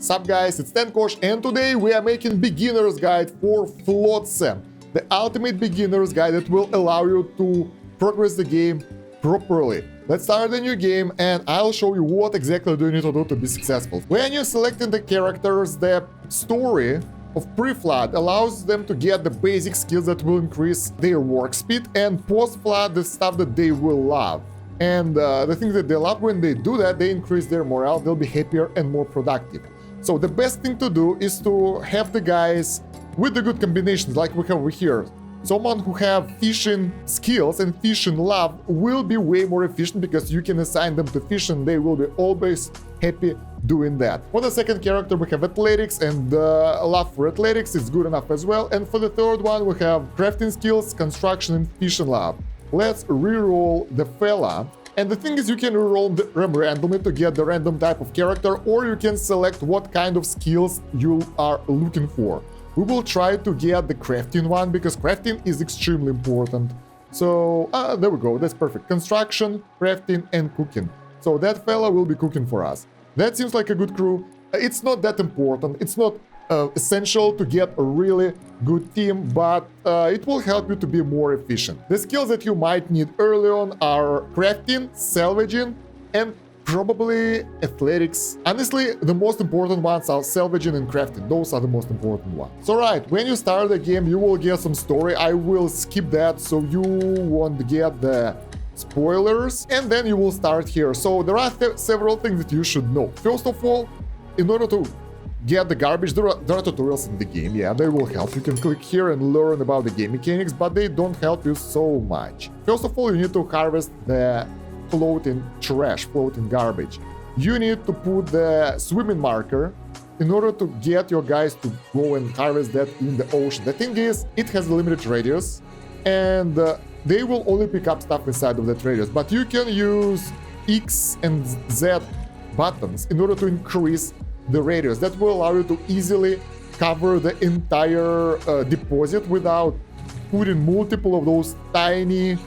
Sup guys, it's Kosh, and today we are making beginner's guide for Flotsam, the ultimate beginner's guide that will allow you to progress the game properly. Let's start the new game and I'll show you what exactly do you need to do to be successful. When you're selecting the characters, the story of pre-flood allows them to get the basic skills that will increase their work speed, and post-flood the stuff that they will love. And the things that they love, when they do that, they increase their morale, they'll be happier and more productive. So the best thing to do is to have the guys with the good combinations like we have over here. Someone who have fishing skills and fishing love will be way more efficient because you can assign them to fishing. They will be always happy doing that. For the second character we have athletics, and love for athletics is good enough as well. And for the third one we have crafting skills, construction, and fishing love. Let's reroll the fella. And the thing is, you can reroll them randomly to get the random type of character, or you can select what kind of skills you are looking for. We will try to get the crafting one because crafting is extremely important. So there we go, that's perfect. Construction, crafting, and cooking. So that fella will be cooking for us. That seems like a good crew. It's not that important, it's not essential to get a really good team, but it will help you to be more efficient. The skills that you might need early on are crafting, salvaging, and probably athletics. Honestly, the most important ones are salvaging and crafting. Those are the most important ones. So right, when you start the game, you will get some story. I will skip that so you won't get the spoilers, and then you will start here. So there are several things that you should know. First of all, in order to get the garbage, there are tutorials in the game, yeah, they will help. You can click here and learn about the game mechanics, but they don't help you so much. First of all, you need to harvest the floating trash, floating garbage. You need to put the swimming marker in order to get your guys to go and harvest that in the ocean. The thing is, it has a limited radius, and they will only pick up stuff inside of that radius, but you can use X and Z buttons in order to increase the radius. That will allow you to easily cover the entire deposit without putting multiple of those tiny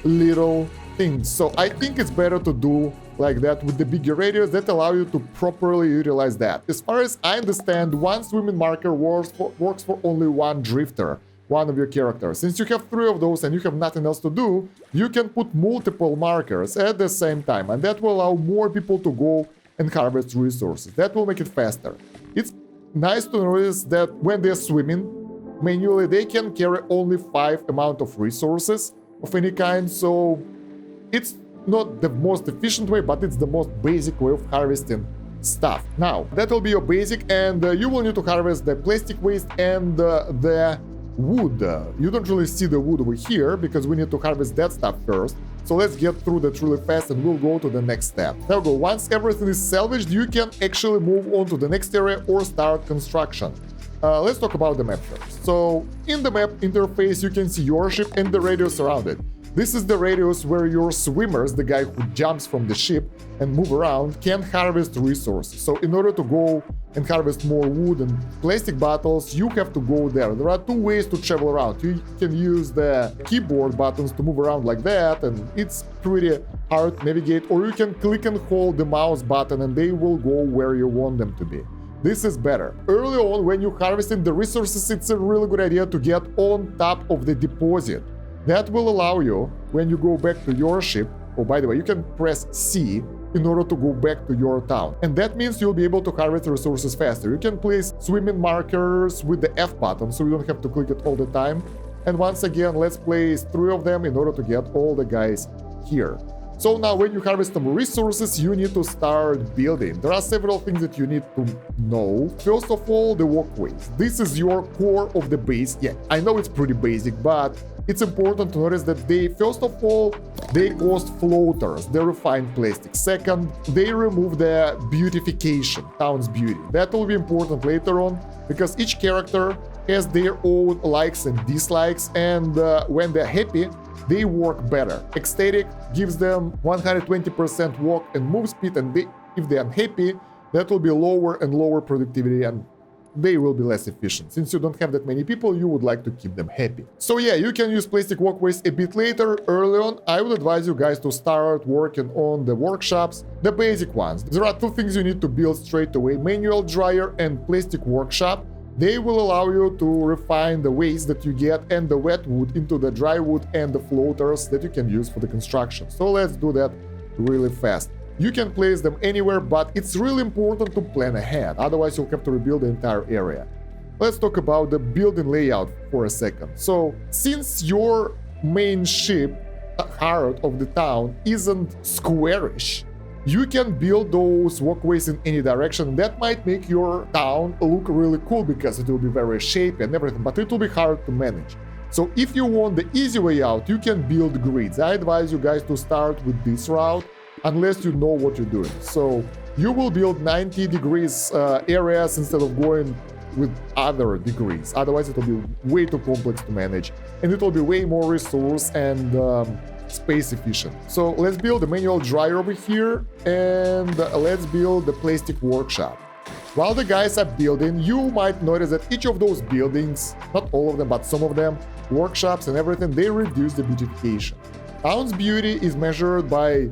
little things. So I think it's better to do like that with the bigger radius that allow you to properly utilize that. As far as I understand, one swimming marker works for only one drifter, one of your characters. Since you have 3 of those and you have nothing else to do, you can put multiple markers at the same time, and that will allow more people to go and harvest resources. That will make it faster. It's nice to notice that when they're swimming manually, they can carry only 5 amount of resources of any kind, so it's not the most efficient way, but it's the most basic way of harvesting stuff. Now, that will be your basic, and you will need to harvest the plastic waste and the wood. You don't really see the wood over here because we need to harvest that stuff first. So let's get through that really fast and we'll go to the next step. There we go. Once everything is salvaged, you can actually move on to the next area or start construction. Let's talk about the map first. So in the map interface, you can see your ship and the radius around it. This is the radius where your swimmers, the guy who jumps from the ship and move around, can harvest resources. So in order to go and harvest more wood and plastic bottles, you have to go there. There are 2 ways to travel around. You can use the keyboard buttons to move around like that, and it's pretty hard to navigate, or you can click and hold the mouse button and they will go where you want them to be. This is better. Early on, when you're harvesting the resources, it's a really good idea to get on top of the deposit. That will allow you, when you go back to your ship, oh, by the way, you can press C in order to go back to your town. And that means you'll be able to harvest resources faster. You can place swimming markers with the F button, so you don't have to click it all the time. And once again, let's place 3 of them in order to get all the guys here. So now when you harvest some resources, you need to start building. There are several things that you need to know. First of all, the walkways. This is your core of the base. Yeah, I know it's pretty basic, but it's important to notice that first of all, they cost floaters, they refine plastic. Second, they remove the beautification, town's beauty. That will be important later on, because each character has their own likes and dislikes, and when they're happy, they work better. Ecstatic gives them 120% walk and move speed, and if they're unhappy, that will be lower and lower productivity and they will be less efficient. Since you don't have that many people, you would like to keep them happy. So yeah, you can use plastic walkways a bit later. Early on, I would advise you guys to start working on the workshops, the basic ones. There are two things you need to build straight away: manual dryer and plastic workshop. They will allow you to refine the waste that you get and the wet wood into the dry wood and the floaters that you can use for the construction. So let's do that really fast. You can place them anywhere, but it's really important to plan ahead, otherwise you'll have to rebuild the entire area. Let's talk about the building layout for a second. So since your main ship, the heart of the town, isn't squarish, you can build those walkways in any direction. That might make your town look really cool because it will be very shapy and everything, but it will be hard to manage. So if you want the easy way out, you can build grids. I advise you guys to start with this route, unless you know what you're doing. So you will build 90 degrees areas instead of going with other degrees. Otherwise, it will be way too complex to manage, and it will be way more resource and space efficient. So let's build a manual dryer over here, and let's build the plastic workshop. While the guys are building, you might notice that each of those buildings, not all of them, but some of them, workshops and everything, they reduce the beautification. Town's beauty is measured by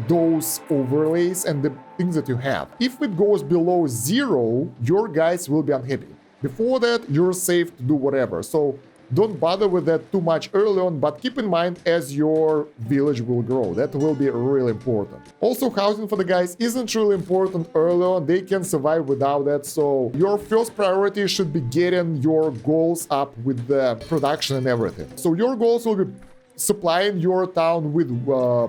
those overlays and the things that you have. If it goes below 0, your guys will be unhappy. Before that, you're safe to do whatever. So don't bother with that too much early on, but keep in mind as your village will grow. That will be really important. Also, housing for the guys isn't really important early on. They can survive without that. So your first priority should be getting your goals up with the production and everything. So your goals will be supplying your town with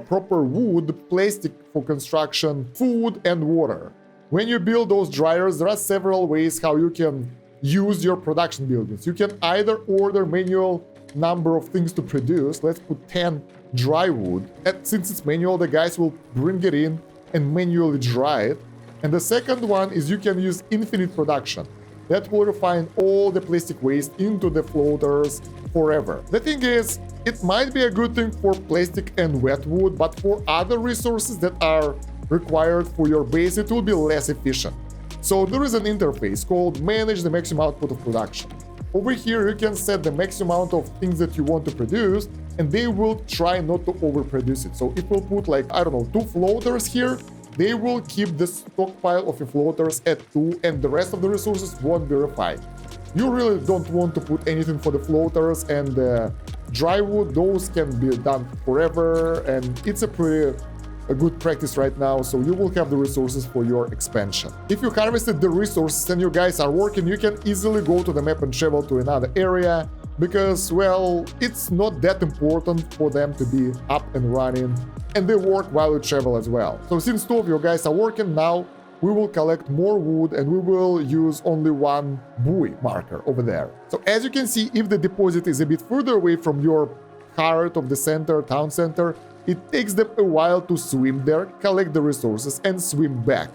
proper wood, plastic for construction, food, and water. When you build those dryers, there are several ways how you can use your production buildings. You can either order manual number of things to produce. Let's put 10 dry wood. And since it's manual, the guys will bring it in and manually dry it. And the second one is you can use infinite production. That will refine all the plastic waste into the floaters forever. The thing is, it might be a good thing for plastic and wet wood, but for other resources that are required for your base, it will be less efficient. So there is an interface called Manage the Maximum Output of Production. Over here, you can set the maximum amount of things that you want to produce, and they will try not to overproduce it. So it will put like, I don't know, 2 floaters here. They will keep the stockpile of your floaters at 2, and the rest of the resources won't be refined. You really don't want to put anything for the floaters and the dry wood. Those can be done forever, and it's a good practice right now, so you will have the resources for your expansion. If you harvested the resources and you guys are working, you can easily go to the map and travel to another area, because, well, it's not that important for them to be up and running, and they work while you travel as well. So since 2 of you guys are working now, we will collect more wood and we will use only 1 buoy marker over there. So as you can see, if the deposit is a bit further away from your heart of the center, town center, it takes them a while to swim there, collect the resources, and swim back,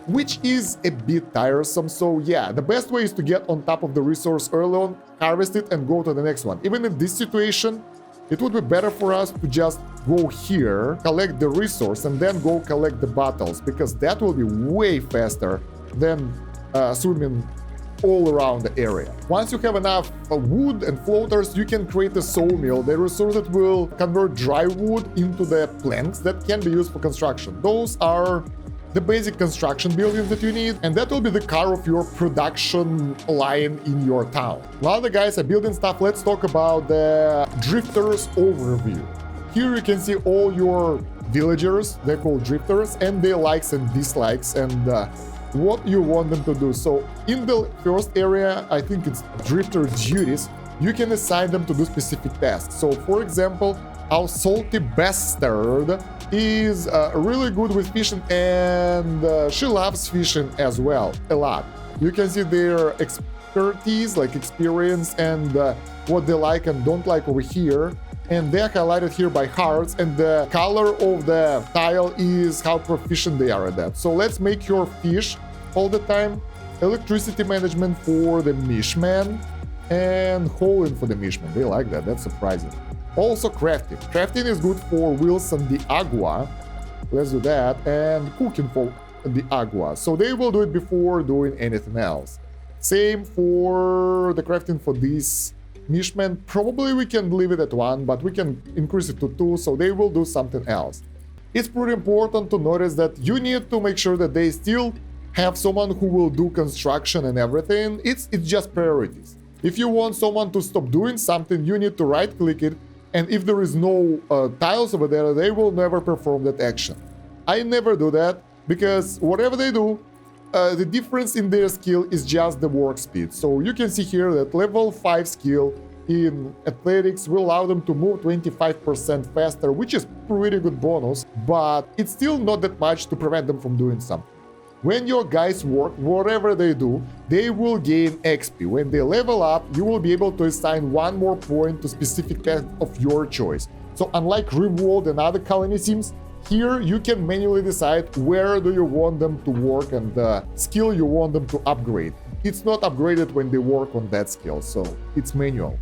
which is a bit tiresome. So yeah, the best way is to get on top of the resource early on, harvest it, and go to the next one. Even in this situation, it would be better for us to just go here, collect the resource, and then go collect the bottles, because that will be way faster than swimming all around the area. Once you have enough wood and floaters, you can create a sawmill, the resource that will convert dry wood into the planks that can be used for construction. Those are the basic construction buildings that you need, and that will be the car of your production line in your town. While the guys are building stuff, let's talk about the drifters overview. Here you can see all your villagers, they're called drifters, and their likes and dislikes, and what you want them to do. So in the first area, I think it's drifter duties, you can assign them to do specific tasks. So for example, our salty bastard is really good with fishing, and she loves fishing as well, a lot. You can see their expertise, like experience, and what they like and don't like over here. And they're highlighted here by hearts, and the color of the tile is how proficient they are at that. So let's make your fish all the time. Electricity management for the Mishman, and hauling for the Mishman. They like that, that's surprising. Also crafting. Crafting is good for Wilson the Agua. Let's do that. And cooking for the Agua. So they will do it before doing anything else. Same for the crafting for this Mishman. Probably we can leave it at 1, but we can increase it to 2, so they will do something else. It's pretty important to notice that you need to make sure that they still have someone who will do construction and everything. It's just priorities. If you want someone to stop doing something, you need to right-click it, and if there is no tiles over there, they will never perform that action. I never do that, because whatever they do, the difference in their skill is just the work speed. So you can see here that level 5 skill in athletics will allow them to move 25% faster, which is pretty good bonus, but it's still not that much to prevent them from doing something. When your guys work, whatever they do, they will gain XP. When they level up, you will be able to assign 1 more point to specific task of your choice. So unlike Revolt and other colony sims, here you can manually decide where do you want them to work and the skill you want them to upgrade. It's not upgraded when they work on that skill, so it's manual.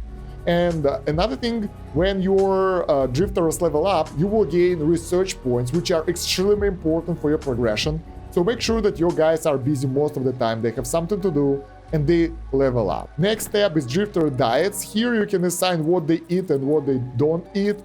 And another thing, when your drifters level up, you will gain research points, which are extremely important for your progression. So make sure that your guys are busy most of the time, they have something to do, and they level up. Next step is drifter diets. Here you can assign what they eat and what they don't eat.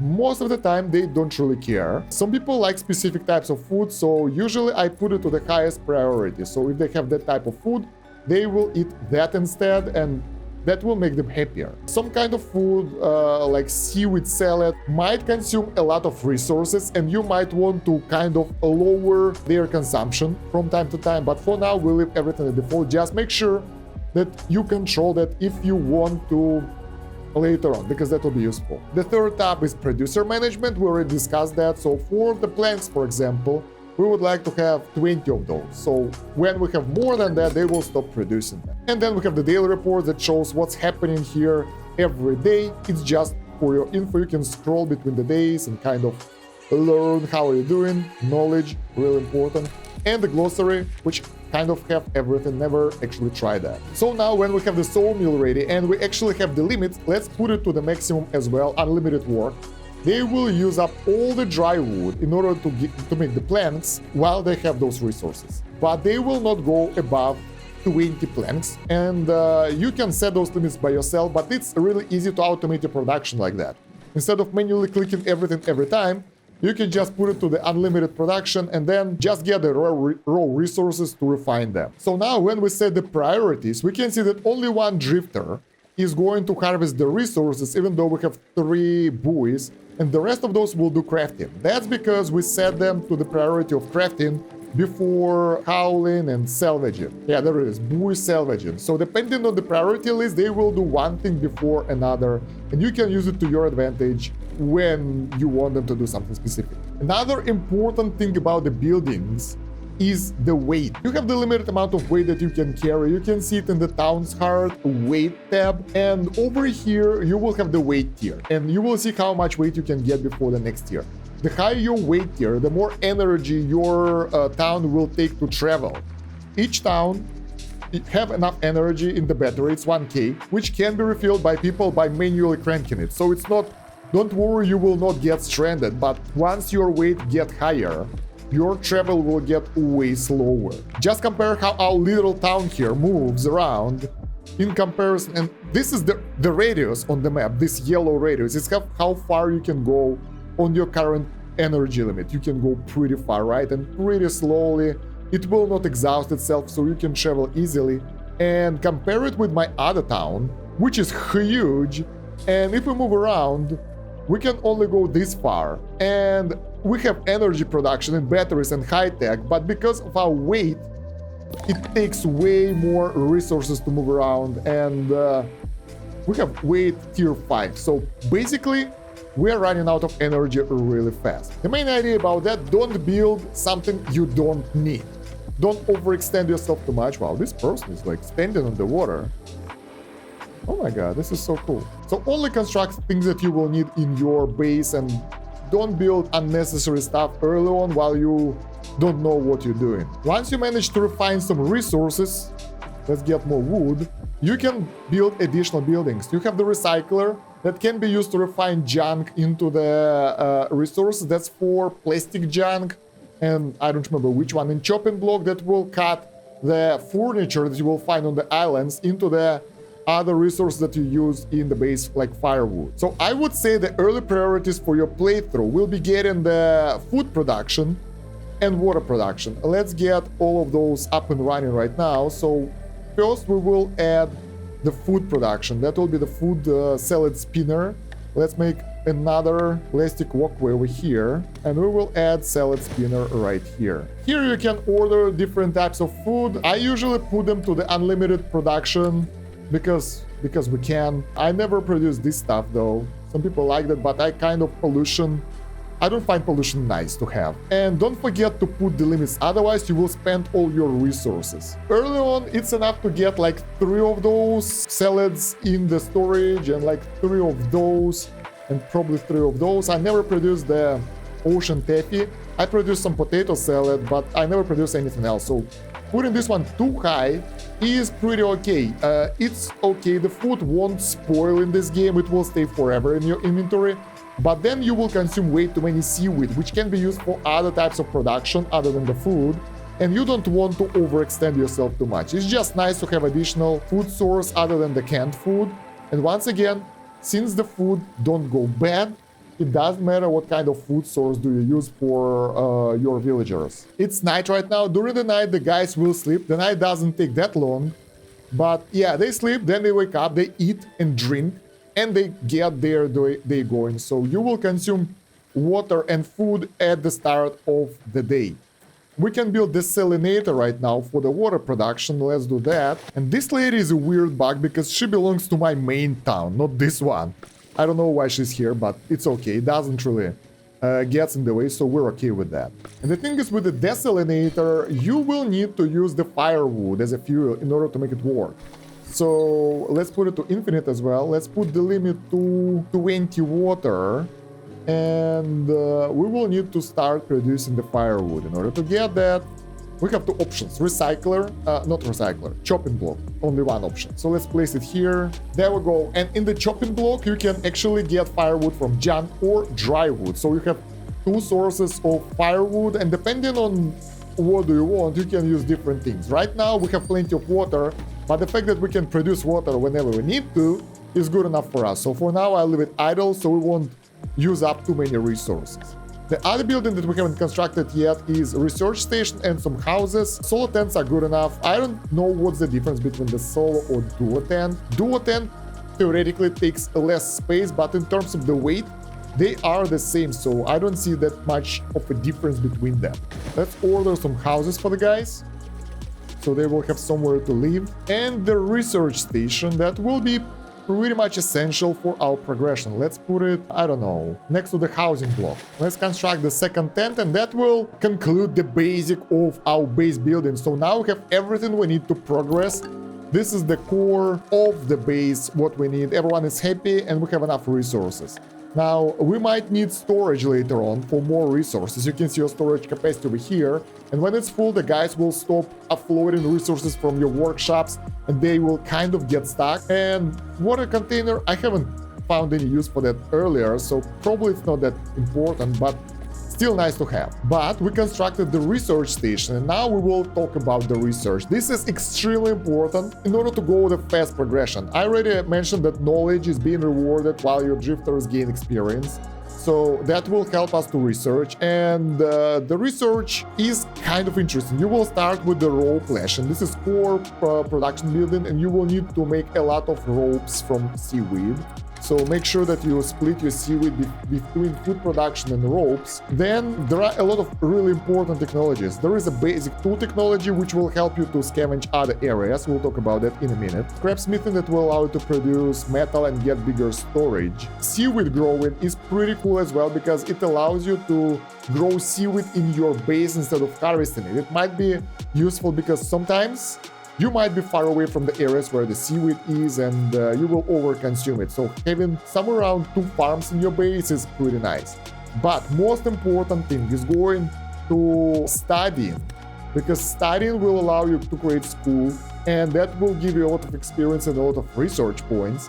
Most of the time they don't really care. Some people like specific types of food, so usually I put it to the highest priority. So if they have that type of food, they will eat that instead, and that will make them happier. Some kind of food, like seaweed salad, might consume a lot of resources, and you might want to kind of lower their consumption from time to time. But for now, we'll leave everything at default. Just make sure that you control that if you want to later on, because that will be useful. The third tab is producer management. We already discussed that. So for the planks, for example, we would like to have 20 of those. So when we have more than that, they will stop producing them. And then we have the daily report that shows what's happening here every day. It's just for your info. You can scroll between the days and kind of learn how you're doing. Knowledge, really important. And the glossary, which kind of have everything. Never actually tried that. So now when we have the sawmill ready and we actually have the limit, let's put it to the maximum as well, unlimited work. They will use up all the dry wood in order to make the planks while they have those resources. But they will not go above 20 planks, and you can set those limits by yourself, but it's really easy to automate your production like that. Instead of manually clicking everything every time, you can just put it to the unlimited production and then just get the raw resources to refine them. So now when we set the priorities, we can see that only one drifter is going to harvest the resources, even though we have 3 buoys, and the rest of those will do crafting. That's because we set them to the priority of crafting before howling and salvaging. Yeah, there it is, buoy salvaging. So depending on the priority list, they will do one thing before another, and you can use it to your advantage when you want them to do something specific. Another important thing about the buildings is the weight. You have the limited amount of weight that you can carry. You can see it in the town's heart weight tab, and over here you will have the weight tier, and you will see how much weight you can get before the next tier. The higher your weight tier, the more energy your town will take to travel. Each town have enough energy in the battery, it's 1k, which can be refilled by people by manually cranking it. So it's not, don't worry, you will not get stranded, but once your weight get higher, your travel will get way slower. Just compare how our little town here moves around in comparison, and this is the radius on the map, this yellow radius. It's how far you can go on your current energy limit. You can go pretty far, right? And pretty slowly. It will not exhaust itself, so you can travel easily. And compare it with my other town, which is huge, and if we move around, we can only go this far. And we have energy production and batteries and high-tech, but because of our weight, it takes way more resources to move around, and we have weight tier 5. So basically, we are running out of energy really fast. The main idea about that, don't build something you don't need. Don't overextend yourself too much. Wow, this person is like standing on the water. Oh my god, this is so cool. So only construct things that you will need in your base, and don't build unnecessary stuff early on while you don't know what you're doing. Once you manage to refine some resources, let's get more wood, you can build additional buildings. You have the recycler that can be used to refine junk into the resources. That's for plastic junk, and I don't remember which one. And chopping block that will cut the furniture that you will find on the islands into the other resources that you use in the base, like firewood. So I would say the early priorities for your playthrough will be getting the food production and water production. Let's get all of those up and running right now. So first we will add the food production. That will be the food salad spinner. Let's make another plastic walkway over here, and we will add salad spinner right here. Here you can order different types of food. I usually put them to the unlimited production because we can. I never produce this stuff though. Some people like that, but I don't find pollution nice to have. And don't forget to put the limits, otherwise you will spend all your resources. Early on, it's enough to get like 3 of those salads in the storage and like 3 of those and probably 3 of those. I never produce the ocean taffy. I produce some potato salad, but I never produce anything else. So putting this one too high is pretty okay. It's okay, the food won't spoil in this game, it will stay forever in your inventory. But then you will consume way too many seaweed, which can be used for other types of production other than the food. And you don't want to overextend yourself too much. It's just nice to have additional food source other than the canned food. And once again, since the food don't go bad, it doesn't matter what kind of food source do you use for your villagers. It's night right now. During the night, the guys will sleep. The night doesn't take that long. But yeah, they sleep, then they wake up, they eat and drink, and they get their day going. So you will consume water and food at the start of the day. We can build Desalinator right now for the water production. Let's do that. And this lady is a weird bug because she belongs to my main town, not this one. I don't know why she's here, but it's okay. It doesn't really get in the way, so we're okay with that. And the thing is, with the Desalinator, you will need to use the firewood as a fuel in order to make it work. So let's put it to infinite as well. Let's put the limit to 20 water. And we will need to start producing the firewood. In order to get that, we have 2 options. Recycler, not recycler, chopping block. Only one option. So let's place it here. There we go. And in the chopping block, you can actually get firewood from junk or dry wood. So you have 2 sources of firewood. And depending on what do you want, you can use different things. Right now, we have plenty of water. But the fact that we can produce water whenever we need to is good enough for us. So for now, I'll leave it idle so we won't use up too many resources. The other building that we haven't constructed yet is research station and some houses. Solo tents are good enough. I don't know what's the difference between the solo or duo tent. Duo tent theoretically takes less space, but in terms of the weight, they are the same, so I don't see that much of a difference between them. Let's order some houses for the guys, so they will have somewhere to live. And the research station, that will be pretty much essential for our progression. Let's put it, I don't know, next to the housing block. Let's construct the second tent, and that will conclude the basic of our base building. So now we have everything we need to progress. This is the core of the base, what we need. Everyone is happy and we have enough resources. Now, we might need storage later on for more resources. You can see your storage capacity over here. And when it's full, the guys will stop offloading resources from your workshops and they will kind of get stuck. And water container, I haven't found any use for that earlier, so probably it's not that important, but still nice to have. But we constructed the research station, and now we will talk about the research. This is extremely important in order to go with a fast progression. I already mentioned that knowledge is being rewarded while your drifters gain experience. So that will help us to research, and the research is kind of interesting. You will start with the rope lash, and this is core production building, and you will need to make a lot of ropes from seaweed. So make sure that you split your seaweed between food production and ropes. Then there are a lot of really important technologies. There is a basic tool technology which will help you to scavenge other areas. We'll talk about that in a minute. Scrap smithing that will allow you to produce metal and get bigger storage. Seaweed growing is pretty cool as well because it allows you to grow seaweed in your base instead of harvesting it. It might be useful because sometimes you might be far away from the areas where the seaweed is, and you will overconsume it. So having somewhere around 2 farms in your base is pretty nice. But most important thing is going to studying, because studying will allow you to create school, and that will give you a lot of experience and a lot of research points.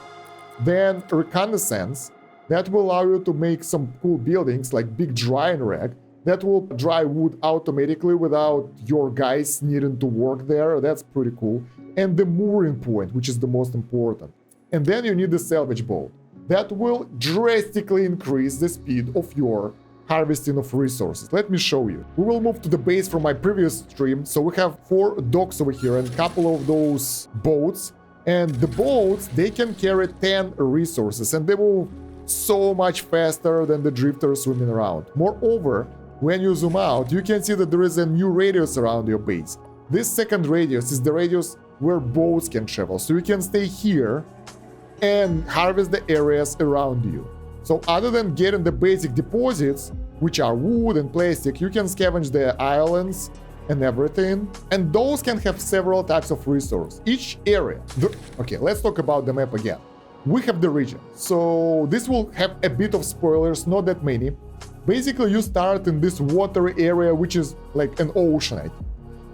Then reconnaissance, that will allow you to make some cool buildings like big drying rack. that will dry wood automatically without your guys needing to work there. That's pretty cool. And the mooring point, which is the most important. And then you need the salvage boat. That will drastically increase the speed of your harvesting of resources. Let me show you. We will move to the base from my previous stream. So we have 4 docks over here and a couple of those boats. And the boats, they can carry 10 resources and they move so much faster than the drifters swimming around. Moreover, when you zoom out, you can see that there is a new radius around your base. This second radius is the radius where boats can travel. So you can stay here and harvest the areas around you. So other than getting the basic deposits, which are wood and plastic, you can scavenge the islands and everything. And those can have several types of resource. Each area... Okay, let's talk about the map again. We have the region. So this will have a bit of spoilers, not that many. Basically, you start in this watery area, which is like an ocean, I think.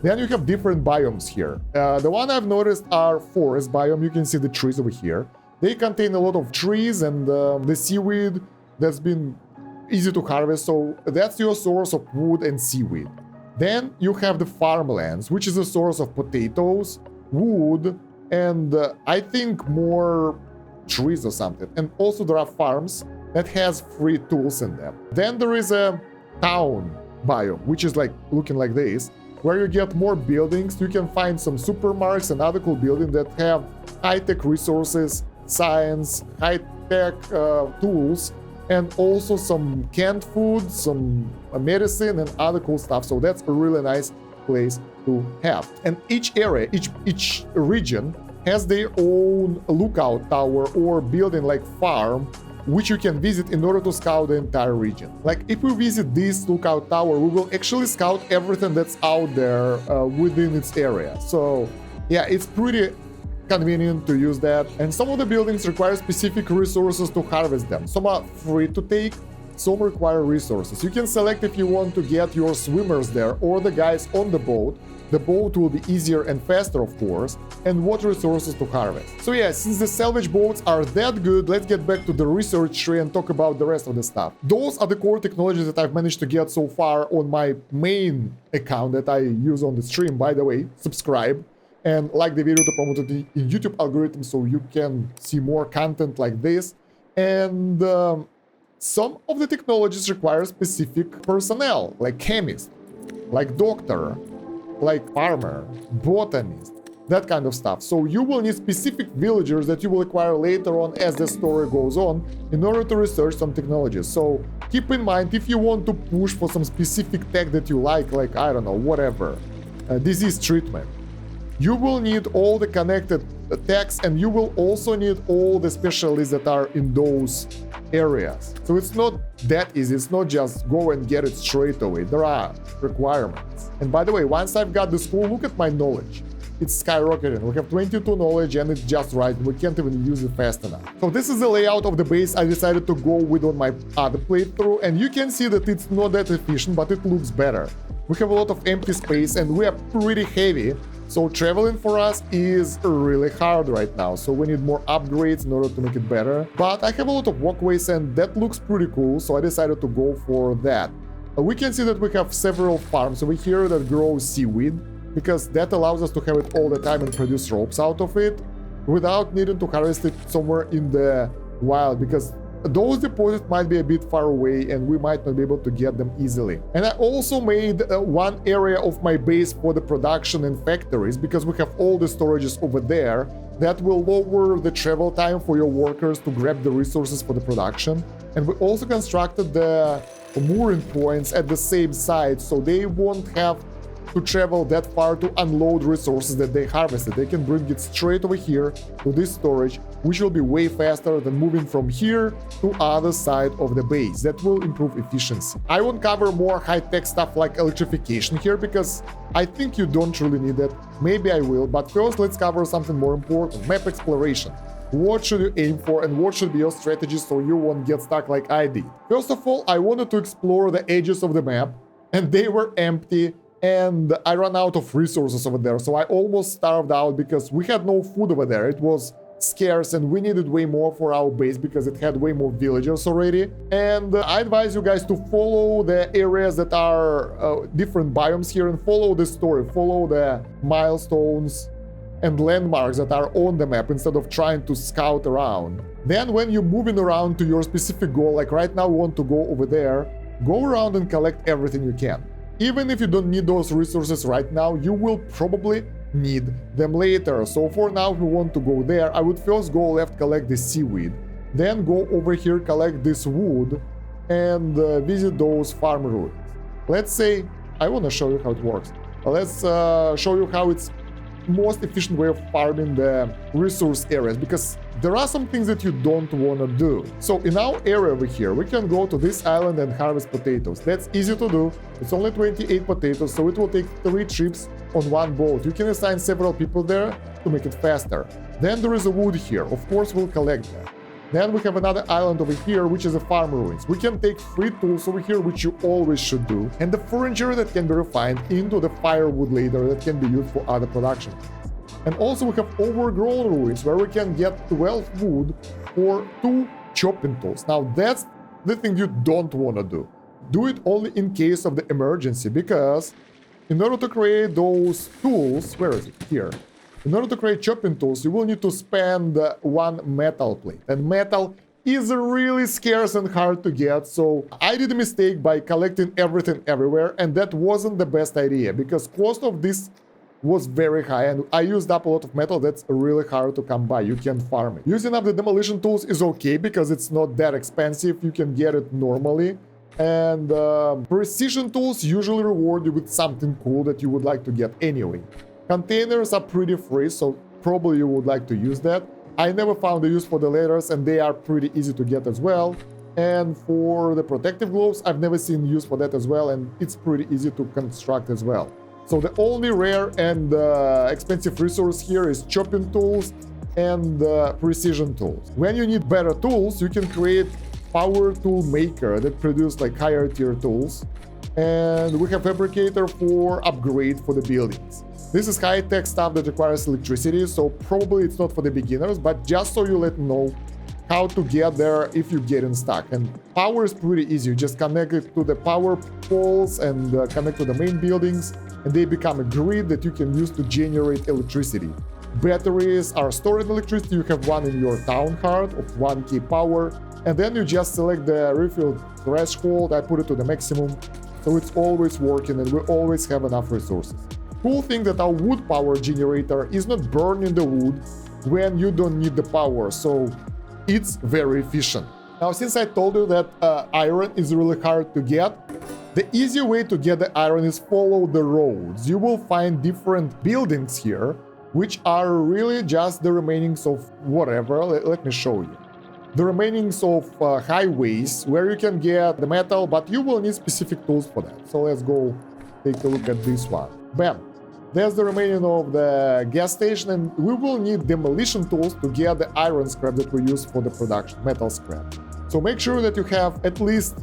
Then you have different biomes here. The one I've noticed are forest biome. You can see the trees over here. They contain a lot of trees and the seaweed that's been easy to harvest. So that's your source of wood and seaweed. Then you have the farmlands, which is a source of potatoes, wood, and I think more trees or something. And also there are farms that has free tools in them. Then there is a town biome, which is like looking like this, where you get more buildings. You can find some supermarkets and other cool buildings that have high-tech resources, science, high-tech tools, and also some canned food, some medicine, and other cool stuff. So that's a really nice place to have. And each area, each region has their own lookout tower or building like farm, which you can visit in order to scout the entire region. Like if we visit this lookout tower, we will actually scout everything that's out there within its area. So yeah, it's pretty convenient to use that. And some of the buildings require specific resources to harvest them. Some are free to take, some require resources. You can select if you want to get your swimmers there or the guys on the boat. The boat will be easier and faster, of course, and what resources to harvest. So yeah, since the salvage boats are that good, let's get back to the research tree and talk about the rest of the stuff. Those are the core technologies that I've managed to get so far on my main account that I use on the stream. By the way, subscribe and like the video to promote it in YouTube algorithm so you can see more content like this. And some of the technologies require specific personnel, like chemist, like doctor, like farmer, botanist, that kind of stuff. So you will need specific villagers that you will acquire later on as the story goes on in order to research some technologies. So keep in mind, if you want to push for some specific tech that you like, I don't know, whatever, disease treatment, you will need all the connected techs, and you will also need all the specialists that are in those areas. So it's not that easy. It's not just go and get it straight away. There are requirements. And by the way, once I've got the school, look at my knowledge. It's skyrocketing. We have 22 knowledge and it's just right. We can't even use it fast enough. So this is the layout of the base I decided to go with on my other playthrough. And you can see that it's not that efficient, but it looks better. We have a lot of empty space and we are pretty heavy. So traveling for us is really hard right now, so we need more upgrades in order to make it better. But I have a lot of walkways and that looks pretty cool, so I decided to go for that. We can see that we have several farms over here that grow seaweed, because that allows us to have it all the time and produce ropes out of it, without needing to harvest it somewhere in the wild, because those deposits might be a bit far away and we might not be able to get them easily. And I also made one area of my base for the production and factories, because we have all the storages over there that will lower the travel time for your workers to grab the resources for the production. And we also constructed the mooring points at the same site, so they won't have to travel that far to unload resources that they harvested. They can bring it straight over here to this storage, which will be way faster than moving from here to other side of the base. That will improve efficiency. I won't cover more high-tech stuff like electrification here, because I think you don't really need that. Maybe I will, but first let's cover something more important: map exploration. What should you aim for and what should be your strategy so you won't get stuck like I did? First of all, I wanted to explore the edges of the map, and they were empty. And I ran out of resources over there, so I almost starved out because we had no food over there. It was scarce and we needed way more for our base because it had way more villagers already. And I advise you guys to follow the areas that are different biomes here and follow the story, follow the milestones and landmarks that are on the map instead of trying to scout around. Then when you're moving around to your specific goal, like right now we want to go over there, go around and collect everything you can. Even if you don't need those resources right now, you will probably need them later. So for now, if you want to go there, I would first go left, collect the seaweed, then go over here, collect this wood, and visit those farm ruins. Let's say, I want to show you how it works. Let's show you how it's most efficient way of farming the resource areas, because there are some things that you don't want to do. So in our area over here, we can go to this island and harvest potatoes. That's easy to do. It's only 28 potatoes, so it will take 3 trips on one boat. You can assign several people there to make it faster. Then there is a wood here. Of course, we'll collect that. Then we have another island over here, which is a farm ruins. We can take 3 tools over here, which you always should do, and the furniture that can be refined into the firewood later that can be used for other production. And also we have overgrown ruins where we can get 12 wood for 2 chopping tools. Now that's the thing you don't want to do. Do it only in case of the emergency, because in order to create those tools, where is it? Here. In order to create chopping tools, you will need to spend 1 metal plate. And metal is really scarce and hard to get, so I did a mistake by collecting everything everywhere, and that wasn't the best idea, because cost of this was very high, and I used up a lot of metal that's really hard to come by. You can farm it. Using up the demolition tools is okay, because it's not that expensive. You can get it normally. And precision tools usually reward you with something cool that you would like to get anyway. Containers are pretty free, so probably you would like to use that. I never found a use for the letters, and they are pretty easy to get as well. And for the protective gloves, I've never seen use for that as well, and it's pretty easy to construct as well. So the only rare and expensive resource here is chopping tools and precision tools. When you need better tools, you can create power tool maker that produce like higher tier tools. And we have fabricator for upgrade for the buildings. This is high-tech stuff that requires electricity, so probably it's not for the beginners, but just so you let me know how to get there if you get in stuck. And power is pretty easy. You just connect it to the power poles and connect to the main buildings, and they become a grid that you can use to generate electricity. Batteries are storing electricity. You have one in your town card of 1k power, and then you just select the refill threshold. I put it to the maximum, so it's always working and we always have enough resources. Cool thing that our wood power generator is not burning the wood when you don't need the power, so it's very efficient. Now, since I told you that iron is really hard to get, the easy way to get the iron is follow the roads. You will find different buildings here, which are really just the remainings of whatever. Let me show you. The remainings of highways where you can get the metal, but you will need specific tools for that. So let's go take a look at this one. Bam! There's the remaining of the gas station, and we will need demolition tools to get the iron scrap that we use for the production, metal scrap. So make sure that you have at least,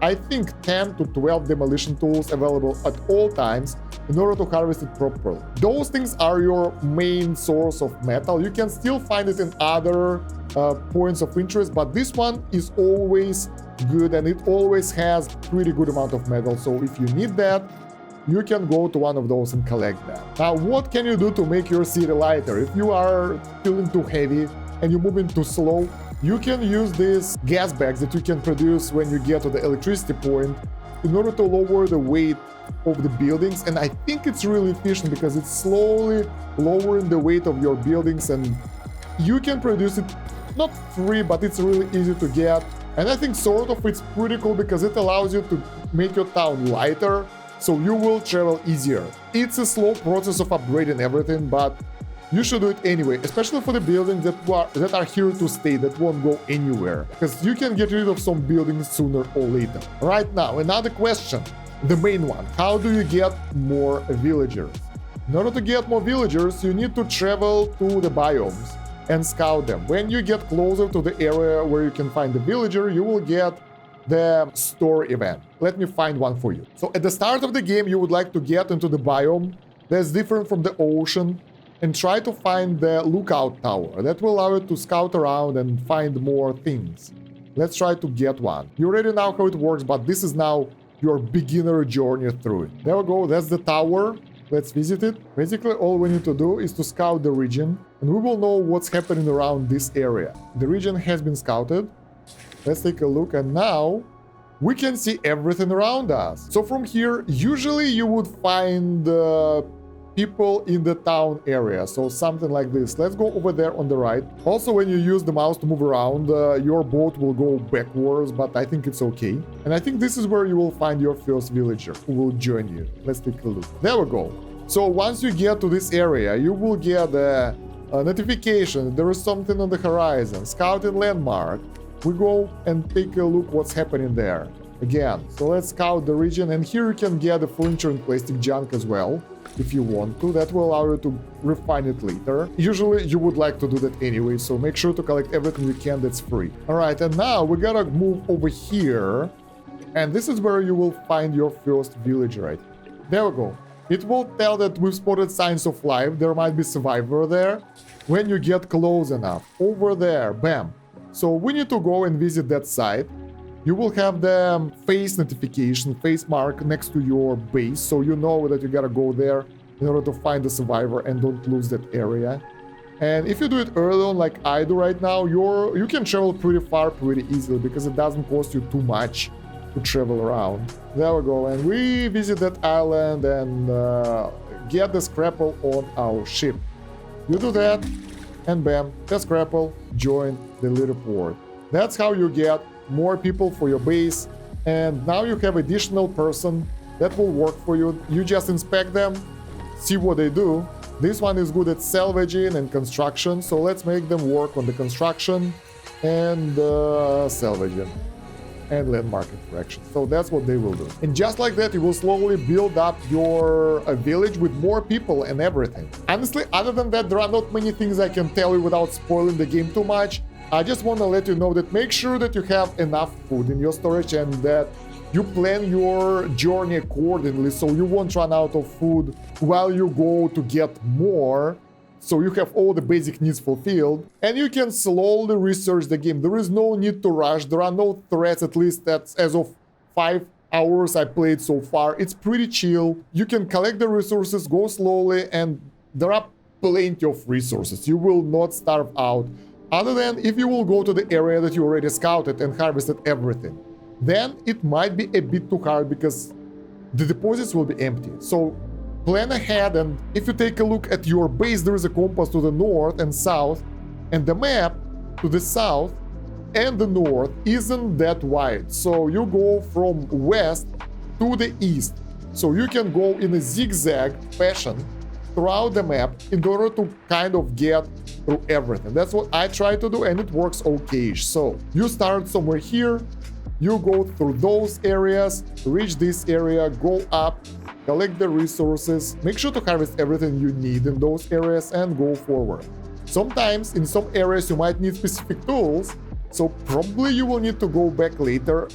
I think, 10 to 12 demolition tools available at all times in order to harvest it properly. Those things are your main source of metal. You can still find it in other points of interest, but this one is always good and it always has pretty good amount of metal. So if you need that, you can go to one of those and collect that. Now, what can you do to make your city lighter? If you are feeling too heavy and you're moving too slow, you can use these gas bags that you can produce when you get to the electricity point in order to lower the weight of the buildings. And I think it's really efficient because it's slowly lowering the weight of your buildings, and you can produce it not free, but it's really easy to get. And I think sort of it's pretty cool because it allows you to make your town lighter, so you will travel easier. It's a slow process of upgrading everything, but you should do it anyway, especially for the buildings that are here to stay, that won't go anywhere, because you can get rid of some buildings sooner or later. Right now, another question, the main one: how do you get more villagers? In order to get more villagers, you need to travel to the biomes and scout them. When you get closer to the area where you can find the villager, you will get the store event. Let me find one for you. So at the start of the game, you would like to get into the biome that's different from the ocean, and try to find the lookout tower. That will allow you to scout around and find more things. Let's try to get one. You already know how it works, but this is now your beginner journey through it. There we go, that's the tower. Let's visit it. Basically, all we need to do is to scout the region, and we will know what's happening around this area. The region has been scouted. Let's take a look, and now we can see everything around us. So from here, usually you would find people in the town area, so something like this. Let's go over there on the right. Also, when you use the mouse to move around, your boat will go backwards, but I think it's okay. And I think this is where you will find your first villager who will join you. Let's take a look. There we go. So once you get to this area, you will get a notification. There is something on the horizon. Scouted landmark. We go and take a look what's happening there. Again, so let's scout the region, and here you can get the furniture and plastic junk as well, if you want to. That will allow you to refine it later. Usually you would like to do that anyway, so make sure to collect everything you can that's free. Alright, and now we gotta move over here, and this is where you will find your first villager, right? There we go. It will tell that we've spotted signs of life. There might be survivor there. When you get close enough, over there, bam. So we need to go and visit that site. You will have the face notification, face mark next to your base, so you know that you gotta go there in order to find the survivor and don't lose that area. And if you do it early on like I do right now, you can travel pretty far pretty easily because it doesn't cost you too much to travel around. There we go, and we visit that island and get the scrapple on our ship. You do that, and bam, the scrapple joined the little port. That's how you get more people for your base, and now you have additional person that will work for you. You just inspect them, see what they do. This one is good at salvaging and construction, so let's make them work on the construction and salvaging and landmark interaction. So that's what they will do. And just like that, you will slowly build up your village with more people and everything. Honestly, other than that, there are not many things I can tell you without spoiling the game too much. I just want to let you know that make sure that you have enough food in your storage and that you plan your journey accordingly so you won't run out of food while you go to get more, so you have all the basic needs fulfilled, and you can slowly research the game. There is no need to rush. There are no threats, at least that's as of 5 hours I played so far. It's pretty chill. You can collect the resources, go slowly, and there are plenty of resources. You will not starve out. Other than if you will go to the area that you already scouted and harvested everything. Then it might be a bit too hard because the deposits will be empty. So plan ahead, and if you take a look at your base, there is a compass to the north and south, and the map to the south and the north isn't that wide. So you go from west to the east. So you can go in a zigzag fashion throughout the map in order to kind of get through everything. That's what I try to do, and it works okay. So you start somewhere here, you go through those areas, reach this area, go up, collect the resources, make sure to harvest everything you need in those areas, and go forward. Sometimes in some areas you might need specific tools, so probably you will need to go back later.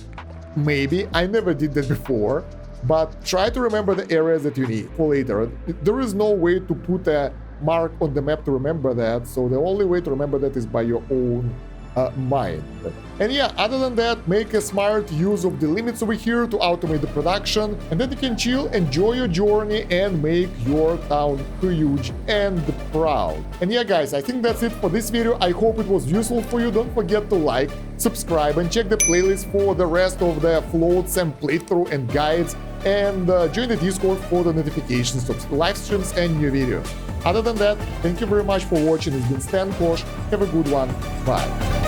Maybe, I never did that before, but try to remember the areas that you need for later. There is no way to put a mark on the map to remember that, so the only way to remember that is by your own mind. And yeah, other than that, make a smart use of the limits over here to automate the production, and then you can chill, enjoy your journey, and make your town huge and proud. And yeah guys, I think that's it for this video. I hope it was useful for you. Don't forget to like, subscribe, and check the playlist for the rest of the Flotsam playthrough and guides, and join the Discord for the notifications of live streams and new videos. Other than that, thank you very much for watching. It's been Kosh. Have a good one. Bye.